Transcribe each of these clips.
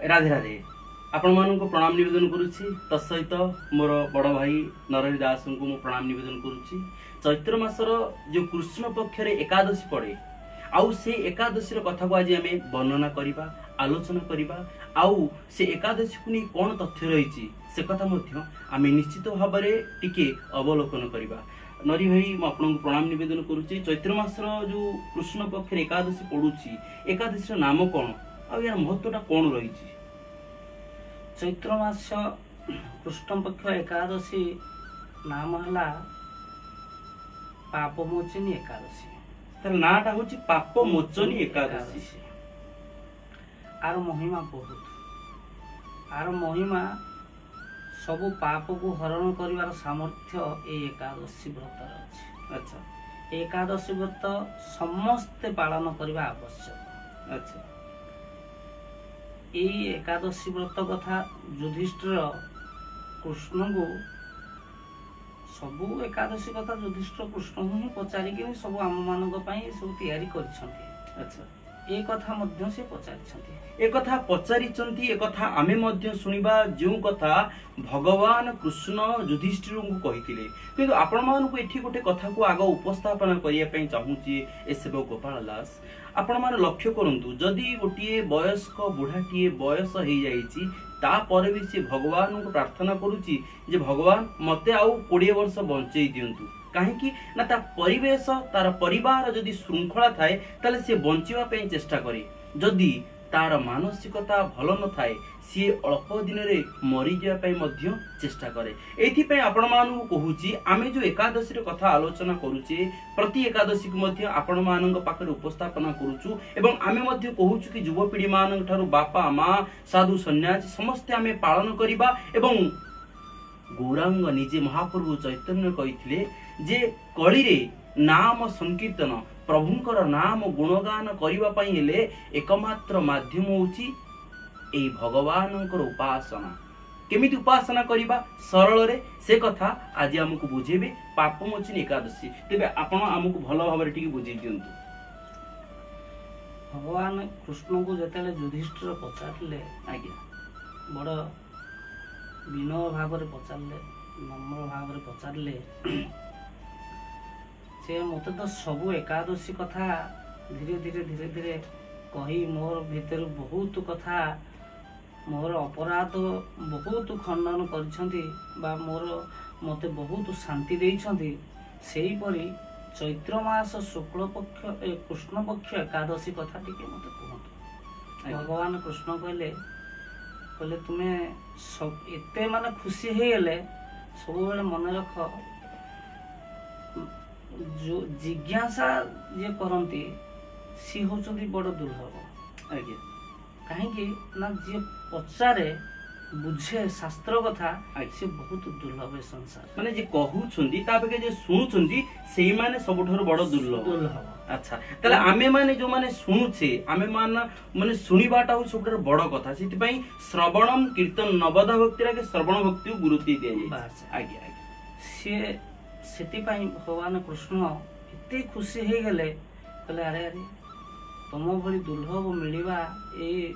राधे राधे आपण मानक प्रणाम निवेदन करुच्ची तत्सहित मोर बड़ भाई नरहरि दास को मु प्रणाम निवेदन करुच्ची। चैत्र मासर जो कृष्ण पक्ष एकादशी पड़े आउ से एकादशी कथा को आज आम वर्णना करवा आलोचना करवा आउ से एकादशी को नहीं कौन तथ्य रही से कथा आम निश्चित भाव में टिके अवलोकन करवा। नरी भाई मुझे प्रणाम निवेदन करुच्ची। चैत्र मासर जो कृष्ण पक्ष एकादशी पड़ुची एकादशी नाम कौन आ यार महत्वटा कौन रही? चैत्र मास कृष्ण पक्ष एकादशी नाम है पापमोचनी एकादशी। तर नाटा हूँ पापमोचनी एकादशी। आर महिमा बहुत, आर महिमा सबु पाप को हरण करिवार सामर्थ्य ए एकादशी व्रत अच्छे। अच्छा, एकादशी व्रत समस्ते पालन करने आवश्यक। अच्छा, यही एकादशी व्रत कथा युधिष्ठिर कृष्ण को सबु एकादशी कथा युधिष्ठिर कृष्ण ही पचारिक सब आम मान सब तैयारी कर। अच्छा, ए कथा मध्य से पचारि एक कथा पचारि एक कथा आमे मध्य सुनिबा जो कथा भगवान कृष्ण युधिष्ठिर को कही किंतु आपण मानक एठी गोटे कथा को आग उपस्थापन करने चाहूँगी ए सेवक गोपाल दास। आपण मान लक्ष्य करंतु जदि गोटे वयस्क बुढ़ाटीए बयस हो जाइछि तापर भी सी भगवान को प्रार्थना करुच्ची जे भगवान मते आउ 20 वर्ष बंचई दियंतु कहीं ना ता परिवेश तार परिवार जदि श्रृंखला थाए ताले से बंचिवा पे चेष्टा करे। जदि तार मानसिकता भल न थाए सी अल्प दिन रे मरी जाय पे मध्य चेष्टा करे। एथि पे आपण मानु कहूची आमे जो एकादशी रे कथा आलोचना करूचे प्रति एकादशी को मध्य आपण मानक पाखरे उपस्थापना करूचु एवं आमे मध्य कहूचु कि युवा पीढ़ी मानक ठारू बापा माँ साधु सन्यासी समस्ते आमे पालन करिबा एवं गौरांग निजे महाप्रभु चैतन्य कहिथिले जे कली रे नाम संकीर्तन प्रभुंकर नाम गुणगान करिबा पई हेले एकमात्र माध्यम होची एई भगवानकर उपासना। केमिति उपासना करिबा सरल रे से कथा आज हमकु बुझेबे पापमोचनी एकादशी। तेबे आपण हमकु भलो भाबरे टिके बुझेई दियंतु। भगवान कृष्ण को जतेले युधिष्ठिर पचारले आज्ञा बड़ विनय भाव में पचारे नम्र भाव में पचारे से मत तो सबू एकादशी कथा धीरे धीरे धीरे धीरे कही मोर भीतर बहुत कथा मोर अपराध बहुत खंडन कर मोर मते बहुत शांति देइछंती। सेही परी चैत्र मास शुक्ल पक्ष कृष्ण पक्ष एकादशी कथा टिके मते कहतु। भगवान कृष्ण कहले कहले तुम्हें सब एते माने खुशी हे गेले सब बेले मन रख जो जिज्ञासा जे करंती सी होचंती बड़ दुर्लभ। आज्ञा कहीं ना जे पचारे बुझे शास्त्र कथा से बहुत दुर्लभ है संसार माने जे कहउछंती ताबे जे सुनुछंती सेही माने सबठरो बड़ दुर्लभ। अच्छा तले आमे माने जो माने सुनुछे आमे माने सुनिबाटा हो सबठरो बड़ कथा सेति पई श्रवणम कीर्तन नवदा भक्ति रे श्रवण भक्ति को गुरुत्व दिया जाय। आज्ञा आज्ञा से सेति पई भगवान कृष्ण एते खुशी हे गेले कहले अरे अरे तुम भली दुर्लभ मिलिबा ए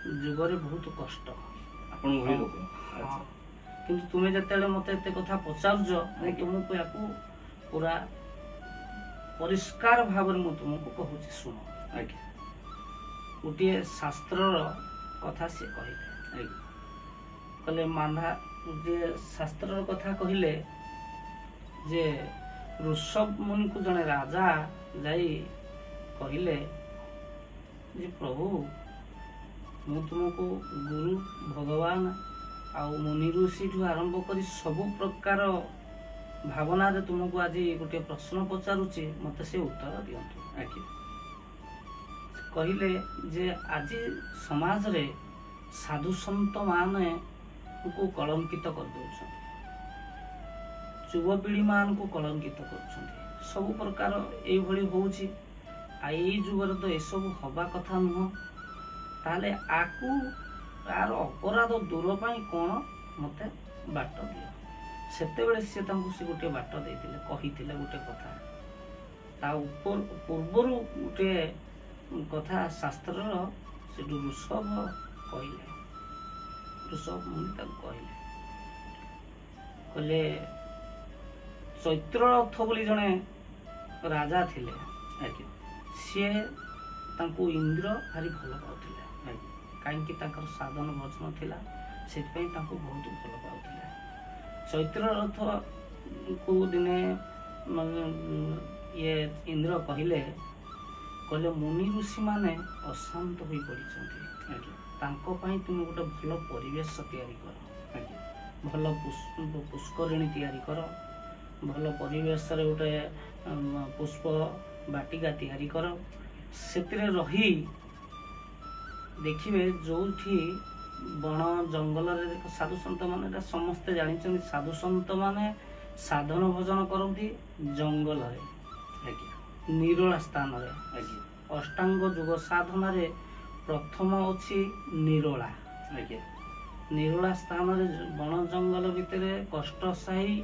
जुगरे बहुत कष्ट आपण भली लोक। अच्छा किंतु तुमे जतेले मते एते कथा पचारज मैं तुमको याकू पूरा परिष्कार भाव में तुमको कहूची सुन। आज्ञा गोटे शास्त्र कथा से कहले कहले मांधा जे शास्त्र कथा कहले जे ऋषभ मुनि को जने राजा जाई कहले जे प्रभु मु तुमको गुरु भगवान आउ मुनि ऋषि ठू आरंभ कर सबु प्रकार भावना रे तुमको आज गोटे प्रश्न पचारुची मते से उत्तर दियंतु। आज्ञा कहले जे आज समाज रे साधु संत माने को कलंकित कर दउछन युवा पीढ़ी मान को कलंकित कर सब प्रकार ए भली होउची आ ए जुगर तो ए सब हवा कथा नुह ताले आकू तार अपराध दूर पाई कोन मते बाट दियो। सेते बेले से तांको से गोटे बाट देइतिले कहितिले गोटे कथा ता ऊपर पूर्वरु गोटे कथा शास्त्र से ऋषभ कहले ऋषभ मुनि कहले चैत्ररथ बोली जड़े राजा थिले सी इंद्र भारी भल पाउथिले कहीं साधन भजन थिला से बहुत भल पाउथिले चैत्ररथ को दिने ये इंद्र कहले मुनि ऋषि माने अशांत हो पड़ी तुम गोटे भल परिवेश तैयारी कर भल पुष्करिणी तैयारी कर भल परिवेश गोटे पुष्प बाटिका तैयारी कर से रही देखिए जो बण जंगल साधु सन्त माने समस्ते जानते साधु सन्त माने साधन भजन करती जंगल निरोला स्थान अष्टांग युग साधना रे प्रथम अच्छी निरोला निरोला स्थान बण जंगल भितर कष्ट सही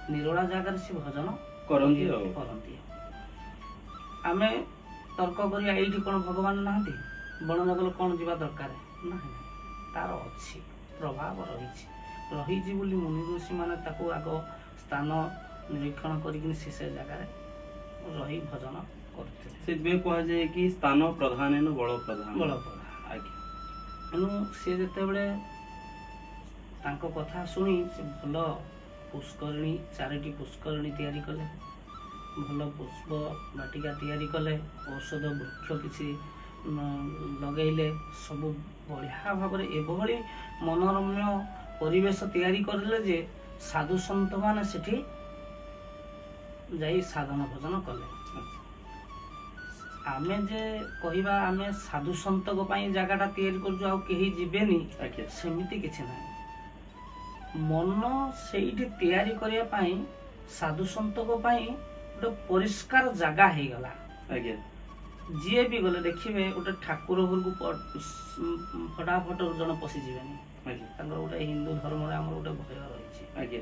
निरोला जगार से भजन करती आमे तर्क करिया एठी कोन भगवान नाहंती बण जंगल कोन जीवा दरकार ना तार अच्छी प्रभाव रही बोली मुनि ऋषि माने ताको आगो स्थान निरीक्षण करिकिन से जगार रही भजन करते से कह जाए कि स्थान प्रधान बल प्रधान सी जिते कथा शुणी से भल पुष्करिणी 4टी पुष्करिणी तैयारी कले भल पुष्प बाटिका तैयारी कले औषध वृक्ष किसी लगेले सब बढ़िया भाव एभली मनोरम्य परिवेश तैयारी करले जे साधु सन्त माने सेठी जाई साधन भजन कले आमे जे कहिबा आमे साधु सन्त को पई जगाटा तैयारी करजु आ केही जिबेनी सेमिति किछि नाही मन सेठी तैयारी करिया पई साधु सन्त को पई गोटे परिष्कार जगह हे गला जी भी गले देखिए गोटे ठाकुर घर को फटाफट जन पशि जीवेनी गोटे हिंदू धर्म गोटे भय रही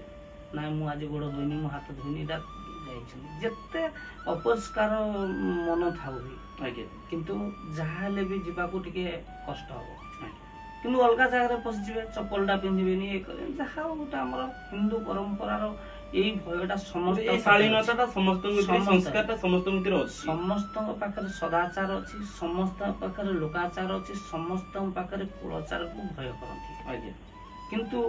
ना मु आज गोड़ धोनी मो हाथ धोनी जिते अपरिष्कार मन था किंतु जहाँ भी जावाक टिके कष्ट हम कि अलग जगह पशिजे चप्पलटा पिंधे जहाँ गोटे आम हिंदू परंपरार यही भयटा समस्त सदाचार अच्छी समस्त पाखे लोकाचार अच्छी समस्त पाखे कुलाचार को भय करती किंतु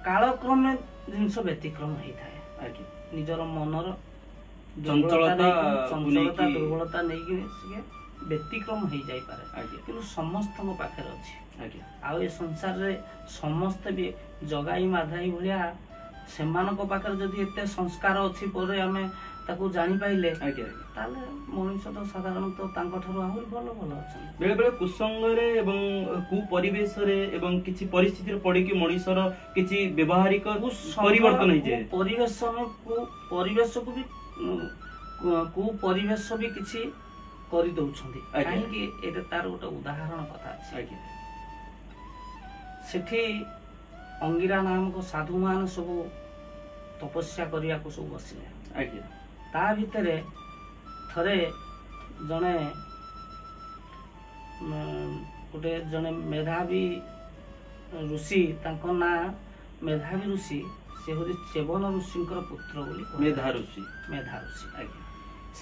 कालक्रमे जिनस व्यतिक्रम होता है निजर मनर चंचलता दुर्बलता नहीं व्यतिक्रम हो जाई पारे किंतु समस्त पाखे अच्छी आ संसार रे समस्त भी जगाई माधाई भाया से पाखे जदि एते संस्कार अच्छी पर आमे ताकू जानी पाइले ताले मनुष्य तो साधारणतः तांको ठारू आहुरी भल भल अछन बेले बेले कुसंग रे एवं कु परिवेश रे एवं किछि परिस्थिति रे पड़ी कि मनुष्यर किछि व्यवहारिक परिवर्तन हो जाय परिवेश में परिवेश को भी कु परिवेश भी किछि करि दउछंदी काहे कि एटा तार गोटे उदाहरण कथा अछि सेठी अंगिरा नाम को साधु मान सब तपस्या करिया को सब बसिले ता भितरे थरे जने गोटे जने मेधावी ऋषि तांको ना मेधावी ऋषि से होली चेवन ऋषिंकर पुत्र बोली मेधा ऋषि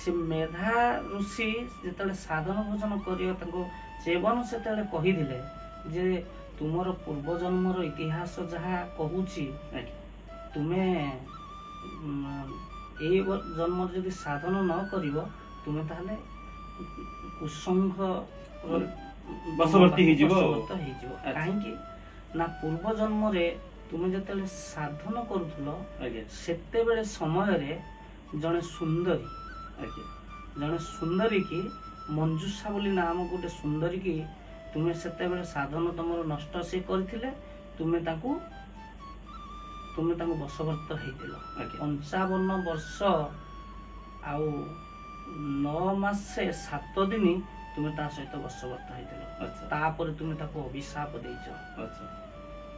से मेधा ऋषि जेतले साधन भोजन करियो तांको चेवन सेतले कहि दिले जे तुमर पूर्व जन्मर इतिहास जहाँ कहूची तुमे जन्म जदि साधन न करिवो तुमे ताहले कुसंग बसवर्ती काहे ना पूर्व जन्म रे तुमे जतले साधन करूथलो सेते बेले समय रे जने सुंदरी की मंजूषा बोली नाम गोटे सुंदरी की तुमे सेते बेले साधन तमर नष्ट से करथिले तुमे ताकू बसवर्त हेतिलो 55 वर्ष आउ 9 मास 7 दिन तुमे ता सहित बसवर्त हेतिलो तापर तुमे ताकू अभिशाप देइछो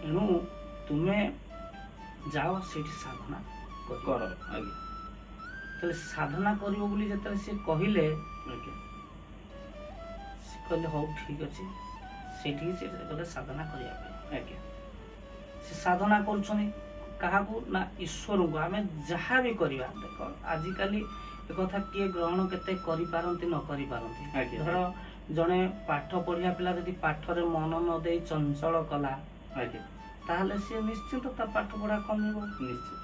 एनु तुमे जाओ सेठी साधना कर तले साधना करिवो बोली जतले से कहिले कहले हो ठीक अच्छे से साधना करिया से साधना करुछनी काहाकू ना ईश्वर को आमे जहाँ भी करवा देख आजिकल एक कथा किए ग्रहण केते करि पारंती न करि पारंती धर जने पाठ पढ़िया पिला जदि पाठरे मन न देई चंचल कला ताहले से निश्चित ता पाठ पढ़ा कमिबो निश्चित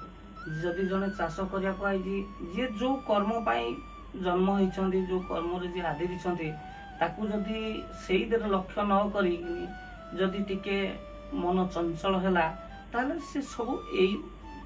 जदि जने चाष करिया को आइजी जे जो कर्म पाई जन्म होइछंती जो कर्म रे जे आदि दिछंती ताकू जदि सेई देर लक्ष्य न करी जदि टिके मन चंचल हैला ताले से सब एई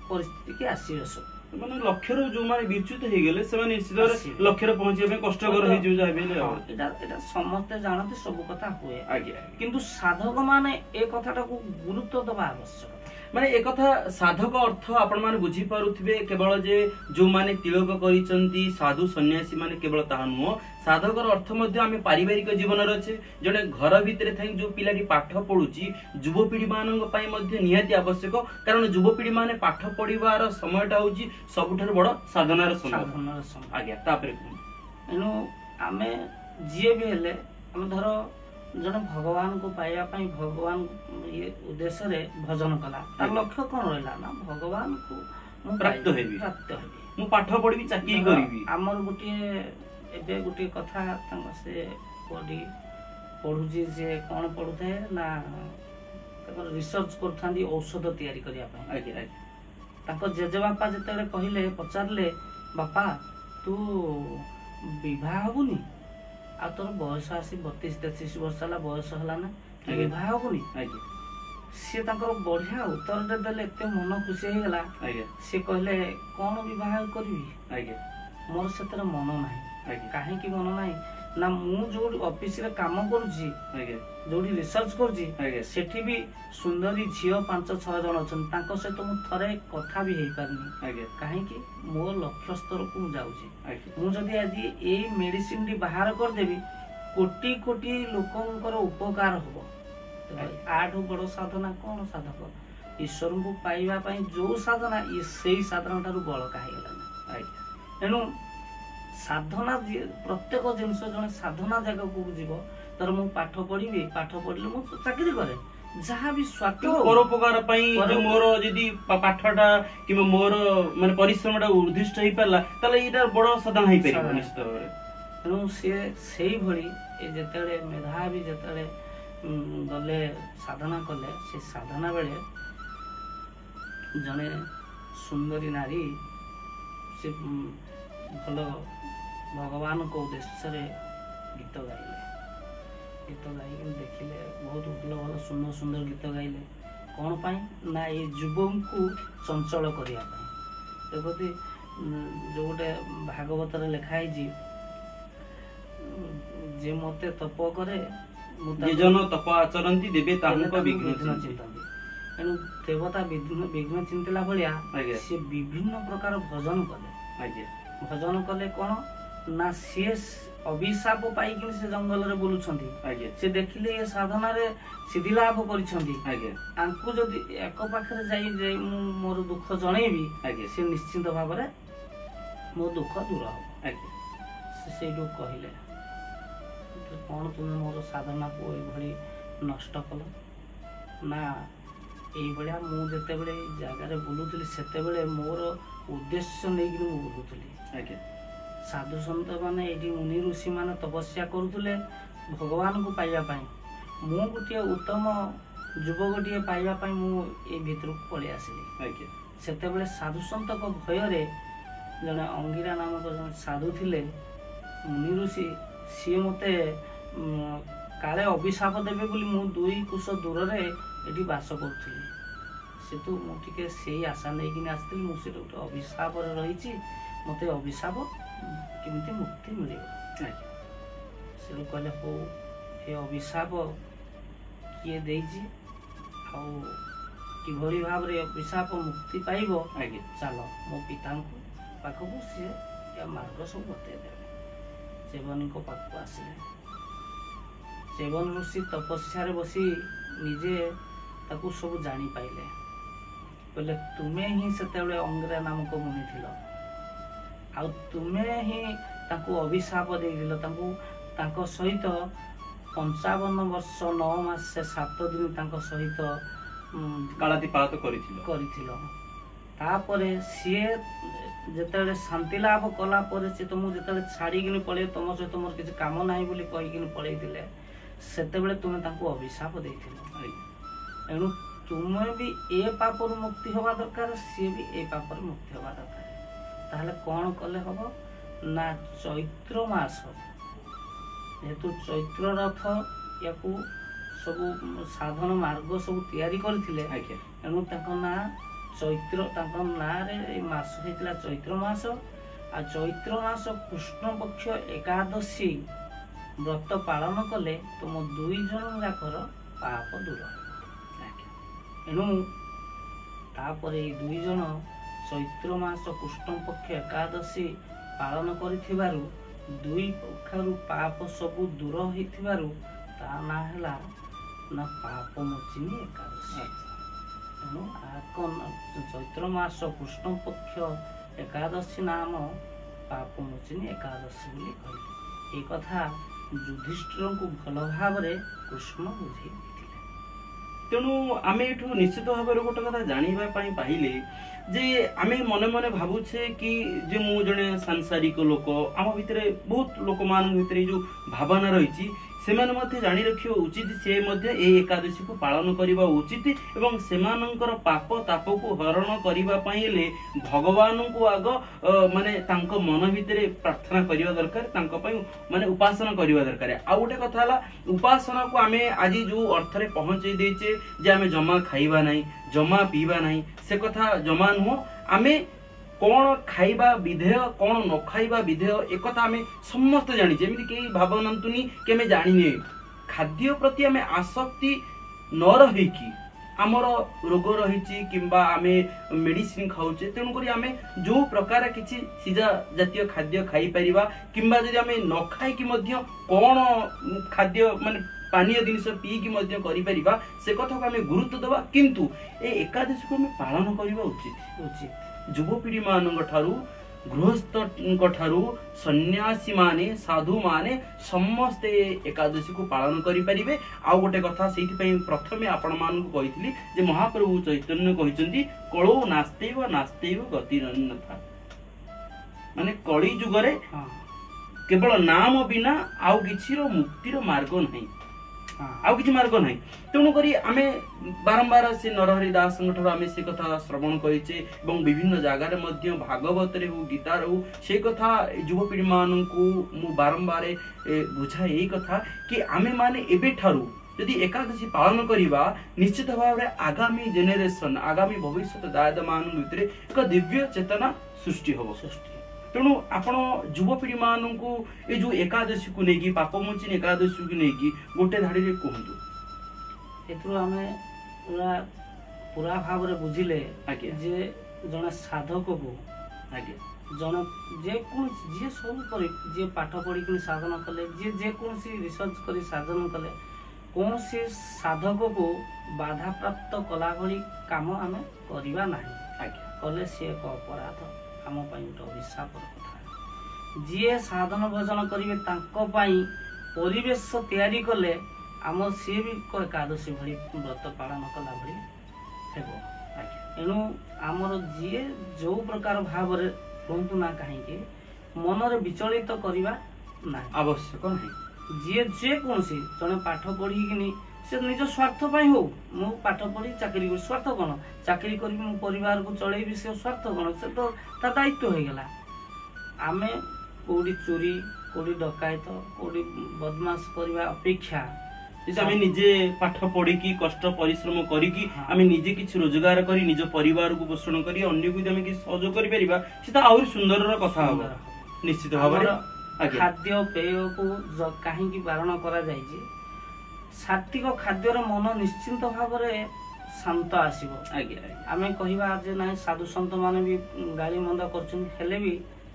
परिस्थिति के आसीबे सब माने लक्ष्य रो जो माने विच्युत हे गेले से माने निश्चित लक्ष्य रे पहुंचे में कष्टकर हे जो जाय बेले एटा समस्त जानते सब कथा हुए आज्ञा किंतु साधक माने ए कथाटा को गुरुत्व दबा आवश्यक माने एक कथा साधक अर्थ आपण माने बुझी पारुथिबे केवल जे जो माने तिलक करिसंती साधु सन्यासी माने केवल ताहा नुह साधकर अर्थ मध्ये आमे पारिवारिक जीवन रछे जने घर भितरे थाई जो पिलाटी पाठ पढुची युवपीढ़ी मानक पई मध्ये निहाती आवश्यक कारण युवपीढ़ी माने पाठ पढिबार समयटा होची सबुठार बड़ साधनार समय आज्ञा तापरे एनु आमे जे भी हेले हम धरो जने भगवान को पाइबा पई भगवान ये उद्देश्य रे भजन कला तार लक्ष्य कोन रहला ना भगवान को प्राप्त हेबी मु पाठ पढिबी चाकरी करिबी हमर गुटी एबे गुटी कथा तंग से पढी पढुजी जे कोन पढुथे ना तकर रिसर्च करथांदी औषध तयारी करिया पई आज्ञा ताको जेजे बापा जतेले कहिले पचारले बापा तू विवाह हबुनी आ तोर बयस आसी 32-33 वर्ष हला बयस हला ना विवाह हबुनी सी ताकर बढ़िया उत्तर देले एते मन खुशी हे गेला सी कहले कोन विवाह करबी मोर सेतर मन नाही काहे की मन नाही ना मु जो ऑफिस रे काम करूची जोडी रिसर्च करूची सेठी भी सुंदरी झियो 5-6 जन अछन ताको से तो मु थरे कथा भी हेई पारनी काहे की मो लक्ष्य स्तर को जाउची मु जदी आज ए मेडिसिन डी बाहर कर देबी कोटी कोटी लोकंकर उपकार होबो आठो बड़ साधना कोन साधक ईश्वर को पाइबा पई जो साधना ये सेही साधना तारु बळ काहे गेला एनु साधना प्रत्येक जिनस जने साधना जगह को जीव तर मु पाठ पढ़ी पाठ पढ़ले मु चाकरी करे जहाँ भी स्वार्थ परोपकार पई जो मोर जदी पाठटा कि मोर माने परिश्रमटा उद्दिष्ट हे परला तले इटा बड़ साधना हे परिबो निश्चित भाबरे एनु से सेही भली ए जतेले मेधावी जतेले गले साधना कले से साधना बेले जने सुंदरी नारी से भलो भगवान को उद्देश्य रे गीत गाइले गीत गाई देखिले बहुत भल भल सुंदर सुंदर गीत गाइले कौन पाई ना ये युवक को चंचल करिया पाई देखते जो गोटे भागवत रे लिखा है जे मते तप करे जे जन तप आचरंती देवे ताहुक विघ्न चिंतନ୍ତି एनु देवता विघ्न चिंतला भलिया से विभिन्न प्रकार भजन कले भजन कले कोन ना से अभिशाप पाई कि से जंगल रे बोलुछंती से देखिले ये साधना रे सिद्धि लाभ करिछंती आंकु जदी एक पाखरे जाई मोर दुख जणेबी से निश्चित भाव रे मो दुख दूर हो से लोग कहिले कौन तुम्हें मोर साधना को भली नष्ट कल ना ये मु जिते बड़े जगार बुलूली से मोर उद्देश्य नहीं बुलूली साधु सन्त माने ये मुनि ऋषि माने तपस्या करुले भगवान को पाइबा मु गोटे उत्तम युवक पाइबा मु ए भीतर को पलि आसिली से साधु सन्त को भय जने अंगिरा नामक जन साधु थिले मुनि ऋषि सी मते काले अभिशाप देबे बोली मु 2 कुश दूर रे एठी वास करथि से तो मु टिके सेही आशा नै कि आस्ति मु से गोटे अभिशाप रे रहिछि मते अभिशाप केमिति मुक्ति मिलिबो से लोग कहले हो ए अभिशाप किए देइछि आ कि भरी भाव रे अभिशाप मुक्ति पाइबो चलो मो पिता पाखो से या मार्ग सब बते दे सेवन को पाखु आसिले सेवन ऋषि तपस्या रे बसी निजे ताकू सब जानी पाइले बोले तुम्हें ही सेतेबेले अंगिरा नामक मुनि थिलो आ तुम्हें ही ताकू अभिशाप देइदिलो ताकू ताको सहित 55 वर्ष 9 मास से 7 दिन ताको सहित କାଳାତିପାତ କରିଥିଲ। ତାପରେ ସିଏ ଯେତେବେଳେ ଶାନ୍ତି ଲାଭ କଲା ପରେ ସେ ତୁମକୁ ଯେତେବେଳେ ଛାଡ଼ିକିନି ପଳେଇ ତମ ସହିତ ମୋର କିଛି କାମ ନାହିଁ ବୋଲି କହିକିନି ପଳେଇଥିଲେ, ସେତେବେଳେ ତୁମେ ତାଙ୍କୁ ଅଭିଶାପ ଦେଇଥିଲ। ଏଣୁ ତୁମେ ବି ଏ ପାପରୁ ମୁକ୍ତି ହବା ଦରକାର, ସିଏ ବି ଏ ପାପରୁ ମୁକ୍ତି ହବା ଦରକାର। ତାହେଲେ କଣ କଲେ ହବ ନା, ଚୈତ୍ର ମାସ ଯେହେତୁ ଚୈତ୍ର ରଥ ୟାକୁ ସବୁ ସାଧନ ମାର୍ଗ ସବୁ ତିଆରି କରିଥିଲେ, ଏଣୁ ତାଙ୍କ ନାଁ ଚୈତ୍ର, ତାଙ୍କ ନାଁରେ ଏ ମାସ ହେଇଥିଲା ଚୈତ୍ର ମାସ। ଆଉ ଚୈତ୍ର ମାସ କୃଷ୍ଣ ପକ୍ଷ ଏକାଦଶୀ ବ୍ରତ ପାଳନ କଲେ ତୁମ 2 ଜଣ ଯାକର ପାପ ଦୂର ହେବ। ଏଣୁ ତାପରେ ଏଇ 2 ଜଣ ଚୈତ୍ର ମାସ କୃଷ୍ଣ ପକ୍ଷ ଏକାଦଶୀ ପାଳନ କରିଥିବାରୁ 2 ପକ୍ଷରୁ ପାପ ସବୁ ଦୂର ହେଇଥିବାରୁ ତା ନାଁ ହେଲା ନା ପାପ ମୋଚିନୀ ଏକାଦଶୀ। ତେଣୁ ଚୈତ୍ର ମାସ କୃଷ୍ଣ ପକ୍ଷ ଏକାଦଶୀ ନାମ ପାପ ମୋଚିନୀ ଏକାଦଶୀ ବୋଲି କହିଲେ। ଏ କଥା ଯୁଧିଷ୍ଠିରଙ୍କୁ ଭଲ ଭାବରେ କୃଷ୍ଣ ବୁଝେଇ ଦେଇଥିଲେ। ତେଣୁ ଆମେ ଏଠୁ ନିଶ୍ଚିତ ଭାବରେ ଗୋଟେ କଥା ଜାଣିବା ପାଇଁ ପାଇଲେ ଯେ ଆମେ ମନେ ମନେ ଭାବୁଛେ କି ଯେ ମୁଁ ଜଣେ ସାଂସାରିକ ଲୋକ, ଆମ ଭିତରେ ବହୁତ ଲୋକମାନଙ୍କ ଭିତରେ ଯୋଉ ଭାବନା ରହିଛି, ସେମାନେ ମଧ୍ୟ ଜାଣି ରଖିବା ଉଚିତ ସେ ମଧ୍ୟ ଏହି ଏକାଦଶୀକୁ ପାଳନ କରିବା ଉଚିତ ଏବଂ ସେମାନଙ୍କର ପାପ ତାପକୁ ହରଣ କରିବା ପାଇଁ ହେଲେ ଭଗବାନଙ୍କୁ ଆଗ ମାନେ ତାଙ୍କ ମନ ଭିତରେ ପ୍ରାର୍ଥନା କରିବା ଦରକାର, ତାଙ୍କ ପାଇଁ ମାନେ ଉପାସନା କରିବା ଦରକାର। ଆଉ ଗୋଟେ କଥା ହେଲା, ଉପାସନାକୁ ଆମେ ଆଜି ଯୋଉ ଅର୍ଥରେ ପହଞ୍ଚେଇ ଦେଇଛେ ଯେ ଆମେ ଜମା ଖାଇବା ନାହିଁ, ଜମା ପିଇବା ନାହିଁ, ସେ କଥା ଜମା ନୁହଁ। ଆମେ କଣ ଖାଇବା ବିଧେୟ, କଣ ନ ଖାଇବା ବିଧେୟ, ଏକଥା ଆମେ ସମସ୍ତେ ଜାଣିଛେ। ଏମିତି କେହି ଭାବନାନ୍ତୁନି କି ଆମେ ଜାଣିନେ। ଖାଦ୍ୟ ପ୍ରତି ଆମେ ଆସକ୍ତି ନ ରହିକି ଆମର ରୋଗ ରହିଛି କିମ୍ବା ଆମେ ମେଡିସିନ ଖାଉଛେ, ତେଣୁକରି ଆମେ ଯୋଉ ପ୍ରକାର କିଛି ସିଝା ଜାତୀୟ ଖାଦ୍ୟ ଖାଇପାରିବା କିମ୍ବା ଯଦି ଆମେ ନ ଖାଇକି ମଧ୍ୟ କଣ ଖାଦ୍ୟ ମାନେ ପାନୀୟ ଜିନିଷ ପିଇକି ମଧ୍ୟ କରିପାରିବା, ସେ କଥାକୁ ଆମେ ଗୁରୁତ୍ୱ ଦେବା। କିନ୍ତୁ ଏ ଏକାଦଶୀକୁ ଆମେ ପାଳନ କରିବା ଉଚିତ। ଯୁବପିଢି ମାନଙ୍କ ଠାରୁ ଗୃହସ୍ଥଙ୍କ ଠାରୁ ସନ୍ନ୍ୟାସୀ ମାନେ ସାଧୁ ମାନେ ସମସ୍ତେ ଏକାଦଶୀକୁ ପାଳନ କରିପାରିବେ। ଆଉ ଗୋଟେ କଥା ସେଇଥିପାଇଁ ପ୍ରଥମେ ଆପଣ ମାନଙ୍କୁ କହିଥିଲି ଯେ ମହାପ୍ରଭୁ ଚୈତନ୍ୟ କହିଛନ୍ତି କଳୌ ନାସ୍ତୈବ ନାସ୍ତୈବ ଗତିରନ୍ୟଥା, ମାନେ କଳି ଯୁଗରେ କେବଳ ନାମ ବିନା ଆଉ କିଛିର ମୁକ୍ତିର ମାର୍ଗ ନାହିଁ, ଆଉ କିଛି ମାର୍ଗ ନାହିଁ। ତେଣୁକରି ଆମେ ବାରମ୍ବାର ସେ ନରହରି ଦାସଙ୍କ ଠାରୁ ଆମେ ସେ କଥା ଶ୍ରବଣ କରିଛେ ଏବଂ ବିଭିନ୍ନ ଜାଗାରେ ମଧ୍ୟ ଭାଗବତରେ ହଉ ଗୀତାରେ ହଉ ସେ କଥା ଯୁବପିଢି ମାନଙ୍କୁ ମୁଁ ବାରମ୍ବାର ବୁଝାଏ ଏଇ କଥା କି ଆମେ ମାନେ ଏବେଠାରୁ ଯଦି ଏକାଦଶୀ ପାଳନ କରିବା, ନିଶ୍ଚିତ ଭାବରେ ଆଗାମୀ ଜେନେରେସନ, ଆଗାମୀ ଭବିଷ୍ୟତ ଦାୟଦ ମାନଙ୍କ ଭିତରେ ଏକ ଦିବ୍ୟ ଚେତନା ସୃଷ୍ଟି ହବ। ତେଣୁ ଆପଣ ଯୁବପିଢି ମାନଙ୍କୁ ଏ ଯୋଉ ଏକାଦଶୀକୁ ନେଇକି, ପାପମୋଚିନୀ ଏକାଦଶୀକୁ ନେଇକି ଗୋଟେ ଧାଡିରେ କୁହନ୍ତୁ। ଏଥିରୁ ଆମେ ପୁରା ଭାବରେ ବୁଝିଲେ ଯେ ଜଣେ ସାଧକକୁ ଜଣେ ଯେକୌଣସି ଯିଏ ସବୁ କରି, ଯିଏ ପାଠ ପଢିକି ସାଧନ କଲେ, ଯିଏ ଯେକୌଣସି ରିସର୍ଚ୍ଚ କରି ସାଧନ କଲେ, କୌଣସି ସାଧକକୁ ବାଧାପ୍ରାପ୍ତ କଲା ଭଳି କାମ ଆମେ କରିବା ନାହିଁ। କଲେ ସିଏ ଏକ ଅପରାଧ, ଆମ ପାଇଁ ଗୋଟେ ଅଭିଶାପର କଥା। ଯିଏ ସାଧନ ଭଜନ କରିବେ ତାଙ୍କ ପାଇଁ ପରିବେଶ ତିଆରି କଲେ ଆମର ସିଏ ବି ଏକାଦଶୀ ଭଳି ବ୍ରତ ପାଳନ କଲା ଭଳି ହେବ। ଏଣୁ ଆମର ଯିଏ ଯୋଉ ପ୍ରକାର ଭାବରେ କୁହନ୍ତୁ ନା କାହିଁକି ମନରେ ବିଚଳିତ କରିବା ନାହିଁ, ଆବଶ୍ୟକ ନାହିଁ। ଯିଏ ଯେକୌଣସି ଜଣେ ପାଠ ପଢିକିନି ସେ ନିଜ ସ୍ୱାର୍ଥ ପାଇଁ ହଉ, ମୁଁ ପାଠ ପଢି ଚାକିରି କରି, ସ୍ୱାର୍ଥ କଣ, ଚାକିରି କରିବି ମୁଁ ପରିବାରକୁ ଚଳେଇବି, ସେ ସ୍ୱାର୍ଥ କଣ, ସେ ତ ତା ଦାୟିତ୍ୱ ହେଇଗଲା। ଆମେ କୋଉଠି ଚୋରି, କୋଉଠି ଡକାୟତ, କୋଉଠି ବଦମାସ କରିବା ଅପେକ୍ଷା ଯଦି ଆମେ ନିଜେ ପାଠ ପଢିକି କଷ୍ଟ ପରିଶ୍ରମ କରିକି ଆମେ ନିଜେ କିଛି ରୋଜଗାର କରି ନିଜ ପରିବାରକୁ ପୋଷଣ କରି ଅନ୍ୟକୁ ଯଦି ଆମେ କିଛି ସହଯୋଗ କରିପାରିବା, ସେଟା ଆହୁରି ସୁନ୍ଦରର କଥା ହବ। ନିଶ୍ଚିତ ଭାବରେ ଖାଦ୍ୟ ପେୟକୁ କାହିଁକି ବାରଣ କରାଯାଇଛି, ସାତ୍ବିକ ଖାଦ୍ୟର ମନ ନିଶ୍ଚିନ୍ତ ଭାବରେ ଶାନ୍ତ ଆସିବ। ଆମେ କହିବା ଯେ ନାହିଁ ସାଧୁ ସନ୍ଥ ମାନେ ବି ଗାଳି ମନ୍ଦ କରୁଛନ୍ତି, ହେଲେ ବି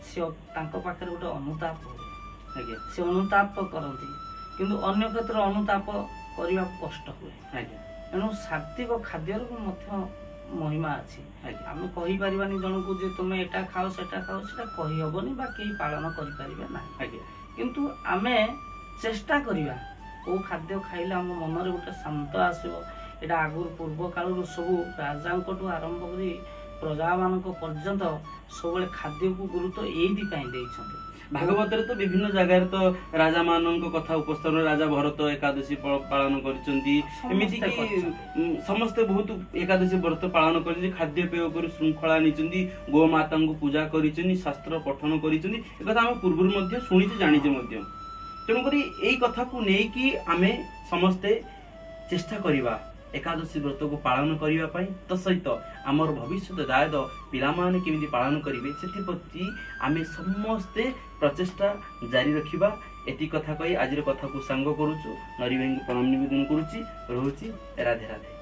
ସେ ତାଙ୍କ ପାଖରେ ଗୋଟେ ଅନୁତାପ ହୁଏ, ସେ ଅନୁତାପ କରନ୍ତି, କିନ୍ତୁ ଅନ୍ୟ କ୍ଷେତ୍ରରେ ଅନୁତାପ କରିବାକୁ କଷ୍ଟ ହୁଏ। ଏଣୁ ସାତ୍ବିକ ଖାଦ୍ୟର ମଧ୍ୟ ମହିମା ଅଛି। ଆମେ କହିପାରିବାନି ଜଣକୁ ଯେ ତୁମେ ଏଟା ଖାଅ ସେଟା ଖାଅ, ସେଟା କହିହବନି ବା କେହି ପାଳନ କରିପାରିବେ ନାହିଁ। କିନ୍ତୁ ଆମେ ଚେଷ୍ଟା କରିବା କୋଉ ଖାଦ୍ୟ ଖାଇଲେ ଆମ ମନରେ ଗୋଟେ ଶାନ୍ତ ଆସିବ, ଏଇଟା ଆଗରୁ ପୂର୍ବ କାଳରୁ ସବୁ ରାଜାଙ୍କଠୁ ଆରମ୍ଭ କରି ପ୍ରଜାମାନଙ୍କ ପର୍ଯ୍ୟନ୍ତ ସବୁବେଳେ ଖାଦ୍ୟକୁ ଗୁରୁତ୍ୱ ଏଇଥିପାଇଁ ଦେଇଛନ୍ତି। ଭାଗବତରେ ତ ବିଭିନ୍ନ ଜାଗାରେ ତ ରାଜା ମାନଙ୍କ କଥା ଉପସ୍ଥାପନ, ରାଜା ଭରତ ଏକାଦଶୀ ପାଳନ କରିଛନ୍ତି, ଏମିତି କି ସମସ୍ତେ ବହୁତ ଏକାଦଶୀ ବ୍ରତ ପାଳନ କରିଛନ୍ତି, ଖାଦ୍ୟ ପେୟ କରି ଶୃଙ୍ଖଳା ଆଣିଛନ୍ତି, ଗୋମାତାଙ୍କୁ ପୂଜା କରିଛନ୍ତି, ଶାସ୍ତ୍ର ପଠନ କରିଛନ୍ତି। ଏକଥା ଆମେ ପୂର୍ବରୁ ମଧ୍ୟ ଶୁଣିଛୁ, ଜାଣିଛେ ମଧ୍ୟ। ତେଣୁକରି ଏଇ କଥାକୁ ନେଇକି ଆମେ ସମସ୍ତେ ଚେଷ୍ଟା କରିବା ଏକାଦଶୀ ବ୍ରତକୁ ପାଳନ କରିବା ପାଇଁ। ତ ସହିତ ଆମର ଭବିଷ୍ୟତ ଦାୟଦ ପିଲାମାନେ କେମିତି ପାଳନ କରିବେ ସେଥିପ୍ରତି ଆମେ ସମସ୍ତେ ପ୍ରଚେଷ୍ଟା ଜାରି ରଖିବା। ଏତିକି କଥା କହି ଆଜିର କଥାକୁ ସାଙ୍ଗ କରୁଛୁ। ନରୀ ଭାଇଙ୍କୁ ପ୍ରଣାମ ନିବେଦନ କରୁଛି। ରହୁଛି। ରାଧେ ରାଧେ।